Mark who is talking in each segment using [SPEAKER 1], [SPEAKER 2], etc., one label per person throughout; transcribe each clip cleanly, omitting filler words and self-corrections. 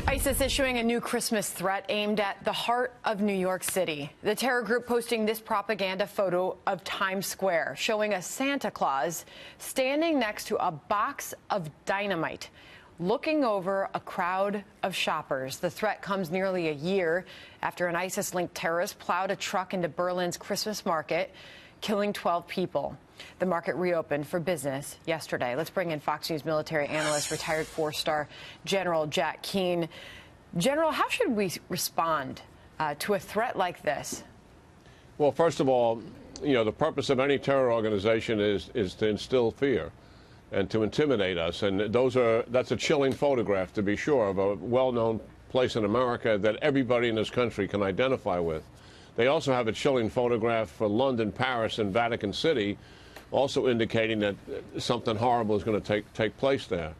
[SPEAKER 1] ISIS issuing a new Christmas threat aimed at the heart of New York City. The terror group posting this propaganda photo of Times Square, showing a Santa Claus standing next to a box of dynamite, looking over a crowd of shoppers. The threat comes nearly a year after an ISIS-linked terrorist plowed a truck into Berlin's Christmas market, killing 12 people. The market reopened for business yesterday. Let's bring in Fox News military analyst, retired four-star General Jack Keane. General, how should we respond to a threat like this?
[SPEAKER 2] Well, first of all, the purpose of any terror organization is to instill fear and to intimidate us. And that's a chilling photograph, to be sure, of a well-known place in America that everybody in this country can identify with. They also have a chilling photograph for London, Paris, and Vatican City, also indicating that something horrible is going to take place there.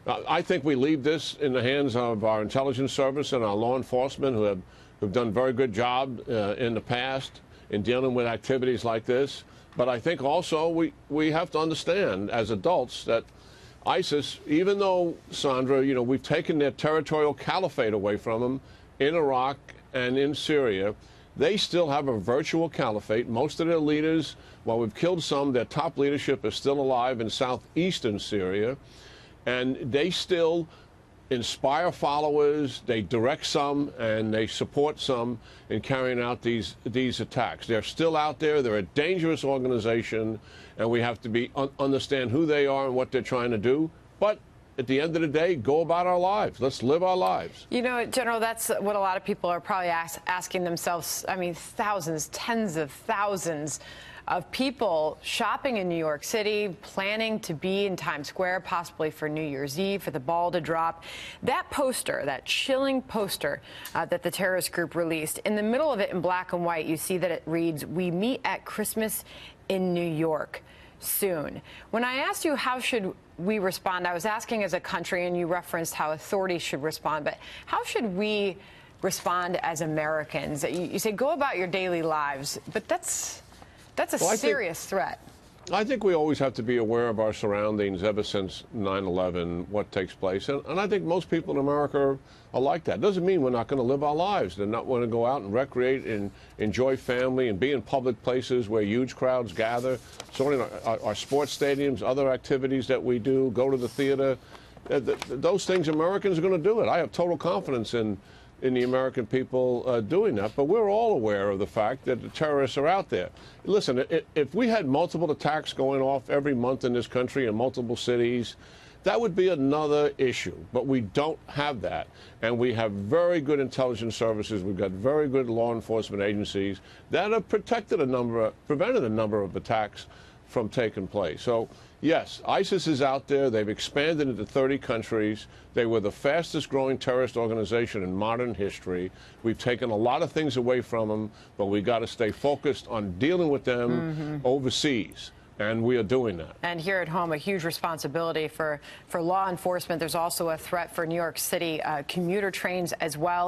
[SPEAKER 2] I think we leave this in the hands of our intelligence service and our law enforcement, who've done a very good job in the past in dealing with activities like this. But I think also we have to understand as adults that ISIS, even though, Sandra, we've taken their territorial caliphate away from them in Iraq and in Syria, they still have a virtual caliphate. Most of their leaders, while we've killed some, their top leadership is still alive in southeastern Syria. And they still inspire followers, they direct some, and they support some in carrying out these attacks. They're still out there. They're a dangerous organization, and we have to understand who they are and what they're trying to do. But at the end of the day, go about our lives. Let's live our lives.
[SPEAKER 1] General, that's what a lot of people are probably asking themselves. I mean, thousands, tens of thousands of people shopping in New York City, planning to be in Times Square, possibly for New Year's Eve, for the ball to drop. That poster, that chilling poster that the terrorist group released, in the middle of it in black and white, you see that it reads, "We meet at Christmas in New York soon." When I asked you how should we respond, I was asking as a country, and you referenced how authorities should respond, but how should we respond as Americans? You say go about your daily lives, but that's a serious threat. I
[SPEAKER 2] think we always have to be aware of our surroundings ever since 9/11, what takes place. And I think most people in America are like that. Doesn't mean we're not going to live our lives. They're not going to go out and recreate and enjoy family and be in public places where huge crowds gather. So in our sports stadiums, other activities that we do, go to the theater, those things, Americans are going to do it. I have total confidence in the American people doing that, but we're all aware of the fact that the terrorists are out there. Listen, if we had multiple attacks going off every month in this country in multiple cities, that would be another issue, but we don't have that. And we have very good intelligence services. We've got very good law enforcement agencies that have prevented a number of attacks from taking place. So, yes, ISIS is out there. They've expanded into 30 countries. They were the fastest growing terrorist organization in modern history. We've taken a lot of things away from them, but we got to stay focused on dealing with them overseas. And we are doing that.
[SPEAKER 1] And here at home, a huge responsibility for law enforcement. There's also a threat for New York City commuter trains as well.